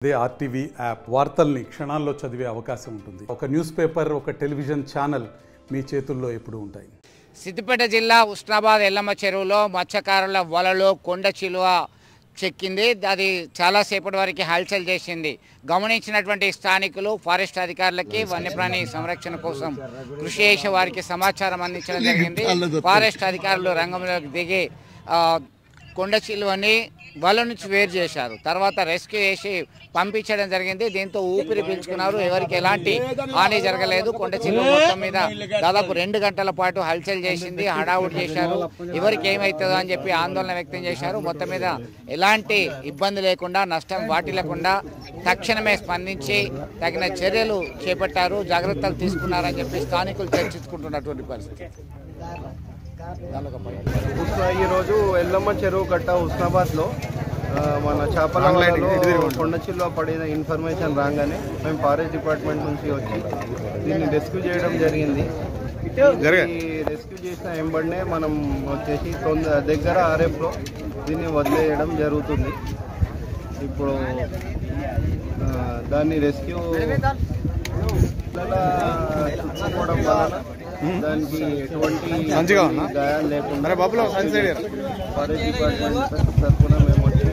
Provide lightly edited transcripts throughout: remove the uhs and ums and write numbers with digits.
అదే RTV app వార్తల్ని క్షణాల్లో చదివే అవకాశం ఉంటుంది. ఒక న్యూస్ పేపర్, ఒక టెలివిజన్ ఛానల్ మీ చేతుల్లో ఎప్పుడూ ఉంటాయి. సిద్దిపేట జిల్లా ఉస్నాబాద్ ఎల్లమ్మ చెరువులో మత్స్యకారుల వలలో కొండ చిలువ చెక్కింది. అది చాలాసేపటి వరకు హల్చల్ చేసింది. గమనించినటువంటి స్థానికులు ఫారెస్ట్ అధికారులకి వన్యప్రాణి సంరక్షణ కోసం కృషి చేసే వారికి సమాచారం అందించడం జరిగింది. ఫారెస్ట్ అధికారులు రంగంలోకి దిగి కొండ చిలువని వల నుంచి వేరు చేశారు. తర్వాత రెస్క్యూ చేసి పంపించడం జరిగింది. దీంతో ఊపిరి పీల్చుకున్నారు. ఎవరికి ఎలాంటి హాని జరగలేదు. కొండ చిలువ మొత్తం మీద దాదాపు 2 గంటల పాటు హల్చల్ చేసింది, హడావుడి చేశారు. ఎవరికి ఏమవుతుందో అని చెప్పి ఆందోళన వ్యక్తం చేశారు. మొత్తం మీద ఎలాంటి ఇబ్బంది లేకుండా, నష్టం వాటిల్లకుండా తక్షణమే స్పందించి తగిన చర్యలు చేపట్టారు, జాగ్రత్తలు తీసుకున్నారని చెప్పి స్థానికులు చర్చించుకుంటున్నటువంటి పరిస్థితి. ఈరోజు ఎల్లమ్మ చెరువు కట్ట హుస్నాబాద్లో మన చేపల కొండ చిలువ పడిన ఇన్ఫర్మేషన్ రాగానే మేము ఫారెస్ట్ డిపార్ట్మెంట్ నుంచి వచ్చి దీన్ని రెస్క్యూ చేయడం జరిగింది. ఈ రెస్క్యూ చేసిన వెంబడినే మనం వచ్చేసి దగ్గర ఆర్ఎఫ్లో దీన్ని వదిలేయడం జరుగుతుంది. ఇప్పుడు దాన్ని రెస్క్యూ చుట్టుకోవడం వలన దానికి ఎటువంటి గాయాలు లేకుండా ఫారెస్ట్ డిపార్ట్మెంట్ తరఫున మేము వచ్చి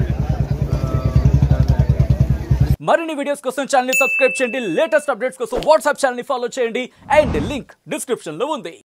మరిన్ని వీడియోస్ కోసం ఛానల్ ని సబ్స్క్రైబ్ చేయండి. లేటెస్ట్ అప్డేట్స్ కోసం వాట్సాప్ ఛానల్ ని ఫాలో చేయండి. అండ్ లింక్ డిస్క్రిప్షన్ లో ఉంది.